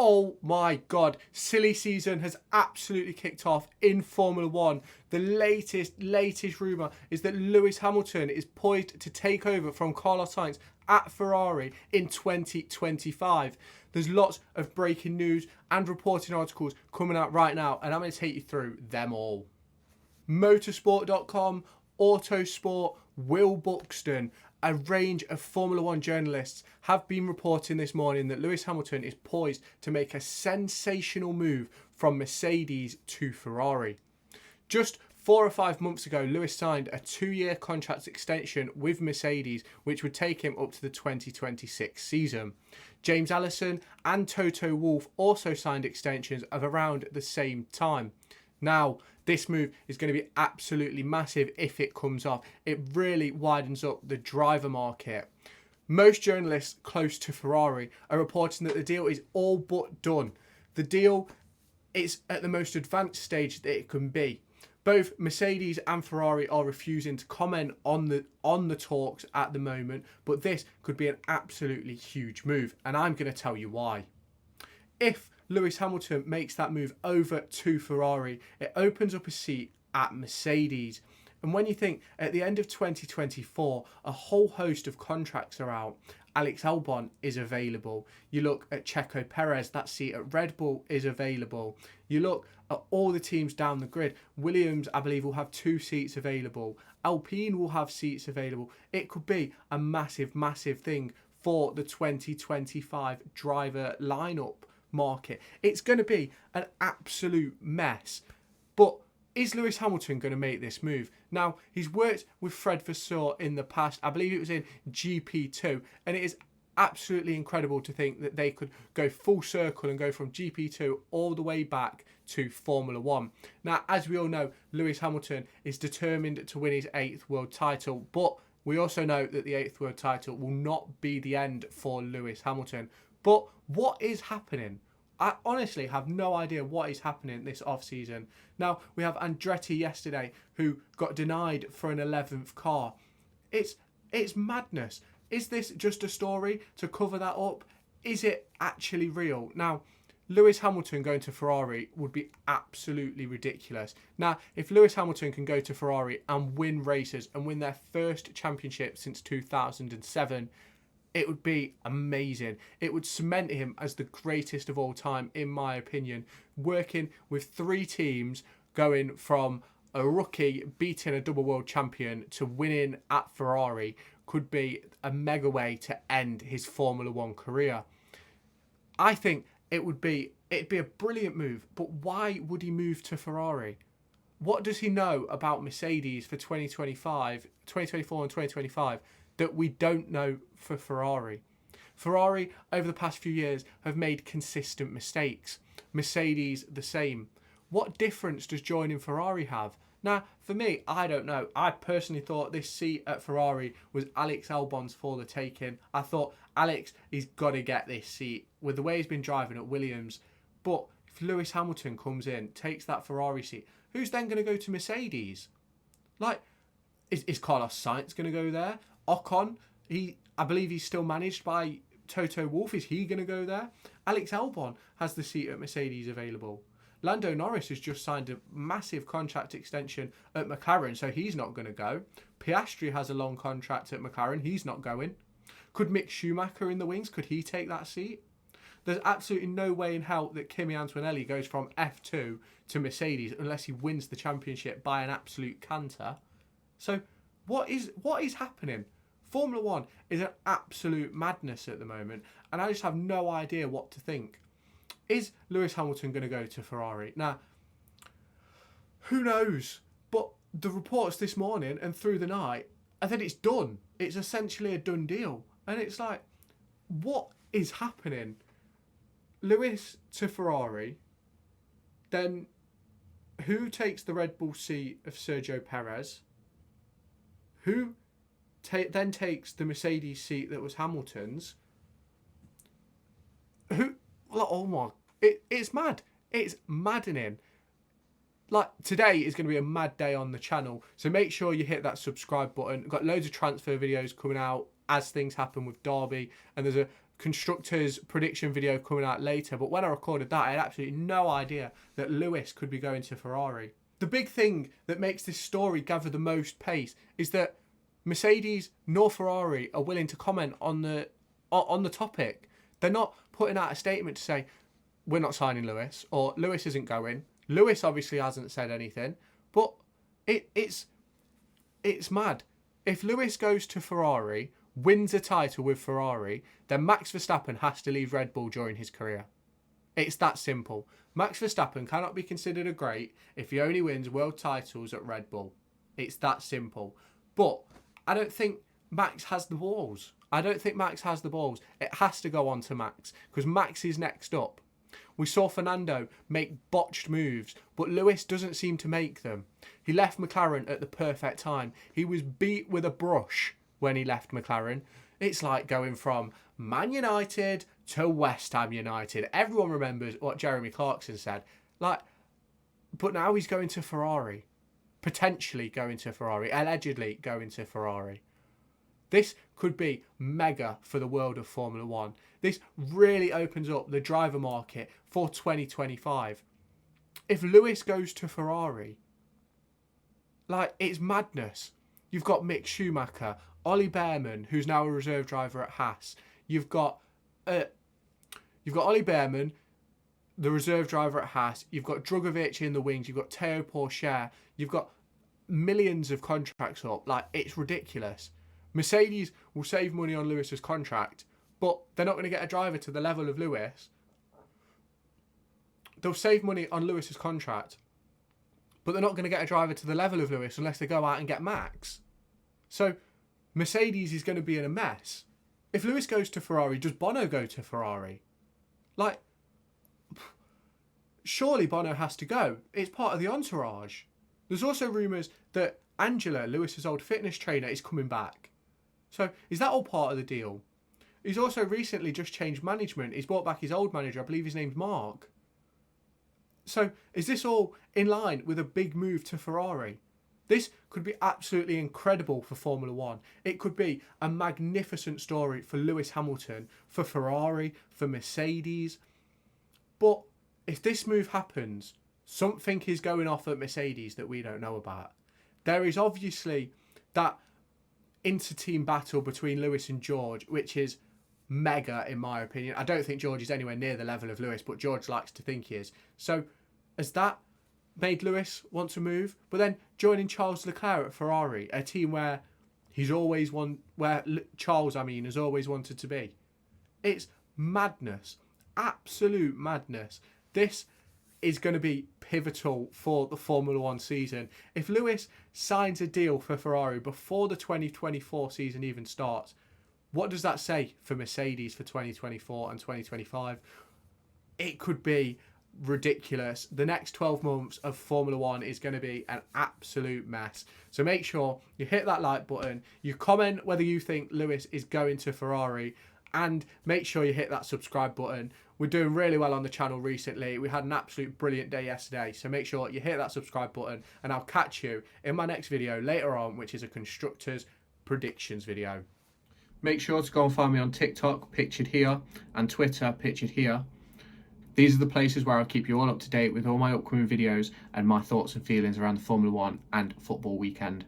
Oh my God, silly season has absolutely kicked off in Formula One. The latest rumour is that Lewis Hamilton is poised to take over from Carlos Sainz at Ferrari in 2025. There's lots of breaking news and reporting articles coming out right now, and I'm going to take you through them all. Motorsport.com, Autosport, Will Buxton, a range of Formula One journalists have been reporting this morning that Lewis Hamilton is poised to make a sensational move from Mercedes to Ferrari. Just 4 or 5 months ago, Lewis signed a 2-year contract extension with Mercedes, which would take him up to the 2026 season. James Allison and Toto Wolff also signed extensions of around the same time. Now, this move is going to be absolutely massive if it comes off. It really widens up the driver market. Most journalists close to Ferrari are reporting that the deal is all but done. The deal is at the most advanced stage that it can be. Both Mercedes and Ferrari are refusing to comment on the talks at the moment, but this could be an absolutely huge move, and I'm going to tell you why. If Lewis Hamilton makes that move over to Ferrari, it opens up a seat at Mercedes. And when you think at the end of 2024, a whole host of contracts are out. Alex Albon is available. You look at Checo Perez, that seat at Red Bull is available. You look at all the teams down the grid. Williams, I believe, will have 2 seats available. Alpine will have seats available. It could be a massive, massive thing for the 2025 driver lineup market. It's going to be an absolute mess. But is Lewis Hamilton going to make this move? Now, he's worked with Fred Vasseur in the past. I believe it was in GP2, and it is absolutely incredible to think that they could go full circle and go from GP2 all the way back to Formula One. Now, as we all know, Lewis Hamilton is determined to win his 8th world title, but we also know that the 8th world title will not be the end for Lewis Hamilton. But what is happening? I honestly have no idea what is happening this off-season. Now, we have Andretti yesterday who got denied for an 11th car. It's madness. Is this just a story to cover that up? Is it actually real? Now, Lewis Hamilton going to Ferrari would be absolutely ridiculous. Now, if Lewis Hamilton can go to Ferrari and win races and win their first championship since 2007, it would be amazing. It would cement him as the greatest of all time, in my opinion. Working with 3 teams, going from a rookie beating a double world champion to winning at Ferrari could be a mega way to end his Formula One career. I think it'd be a brilliant move, but why would he move to Ferrari? What does he know about Mercedes for 2024 and 2025 that we don't know for Ferrari? Ferrari, over the past few years, have made consistent mistakes. Mercedes, the same. What difference does joining Ferrari have? Now, for me, I don't know. I personally thought this seat at Ferrari was Alex Albon's for the taking. I thought, Alex, he's got to get this seat with the way he's been driving at Williams. But if Lewis Hamilton comes in, takes that Ferrari seat, who's then going to go to Mercedes? Like, is Carlos Sainz going to go there? Ocon, I believe he's still managed by Toto Wolff. Is he going to go there? Alex Albon has the seat at Mercedes available. Lando Norris has just signed a massive contract extension at McLaren, so he's not going to go. Piastri has a long contract at McLaren. He's not going. Could Mick Schumacher in the wings, could he take that seat? There's absolutely no way in hell that Kimi Antonelli goes from F2 to Mercedes unless he wins the championship by an absolute canter. So what is happening? Formula One is an absolute madness at the moment, and I just have no idea what to think. Is Lewis Hamilton going to go to Ferrari? Now, who knows? But the reports this morning and through the night are that it's done. It's essentially a done deal. And it's like, what is happening? Lewis to Ferrari, then who takes the Red Bull seat of Sergio Perez? Who then takes the Mercedes seat that was Hamilton's? Who? Oh my! It's mad. It's maddening. Like, today is going to be a mad day on the channel, so make sure you hit that subscribe button. We've got loads of transfer videos coming out as things happen with Derby, and there's a constructors prediction video coming out later, but when I recorded that, I had absolutely no idea that Lewis could be going to Ferrari. The big thing that makes this story gather the most pace is that Mercedes nor Ferrari are willing to comment on the topic. They're not putting out a statement to say, we're not signing Lewis, or Lewis isn't going. Lewis obviously hasn't said anything, but it's mad. If Lewis goes to Ferrari, wins a title with Ferrari, then Max Verstappen has to leave Red Bull during his career. It's that simple. Max Verstappen cannot be considered a great if he only wins world titles at Red Bull. It's that simple. But I don't think Max has the balls. It has to go on to Max, because Max is next up. We saw Fernando make botched moves, but Lewis doesn't seem to make them. He left McLaren at the perfect time. He was beat with a brush when he left McLaren. It's like going from Man United to West Ham United. Everyone remembers what Jeremy Clarkson said. But now he's going to Ferrari. Potentially going to Ferrari. Allegedly going to Ferrari. This could be mega for the world of Formula One. This really opens up the driver market for 2025. If Lewis goes to Ferrari, it's madness. You've got Mick Schumacher, Ollie Behrman, who's now a reserve driver at Haas. You've got Ollie Behrman, the reserve driver at Haas. You've got Drugovich in the wings. You've got Théo Pourchaire. You've got millions of contracts up. It's ridiculous. Mercedes will save money on Lewis's contract, but they're not going to get a driver to the level of Lewis. They'll save money on Lewis's contract, but they're not going to get a driver to the level of Lewis unless they go out and get Max. So Mercedes is going to be in a mess. If Lewis goes to Ferrari, does Bono go to Ferrari? Surely Bono has to go. It's part of the entourage. There's also rumours that Angela, Lewis's old fitness trainer, is coming back. So is that all part of the deal? He's also recently just changed management. He's brought back his old manager. I believe his name's Mark. So is this all in line with a big move to Ferrari? This could be absolutely incredible for Formula One. It could be a magnificent story for Lewis Hamilton, for Ferrari, for Mercedes. But if this move happens, something is going off at Mercedes that we don't know about. There is obviously that inter-team battle between Lewis and George, which is mega in my opinion. I don't think George is anywhere near the level of Lewis, but George likes to think he is. So has that made Lewis want to move? But then joining Charles Leclerc at Ferrari, a team where Charles has always wanted to be. It's madness. Absolute madness. This is going to be pivotal for the Formula One season. If Lewis signs a deal for Ferrari before the 2024 season even starts, what does that say for Mercedes for 2024 and 2025? It could be ridiculous. The next 12 months of Formula One is going to be an absolute mess. So make sure you hit that like button, you comment whether you think Lewis is going to Ferrari, and make sure you hit that subscribe button. We're doing really well on the channel recently. We had an absolute brilliant day yesterday. So make sure you hit that subscribe button, and I'll catch you in my next video later on, which is a constructors predictions video. Make sure to go and find me on TikTok, pictured here, and Twitter, pictured here. These are the places where I'll keep you all up to date with all my upcoming videos and my thoughts and feelings around the Formula One and football weekend.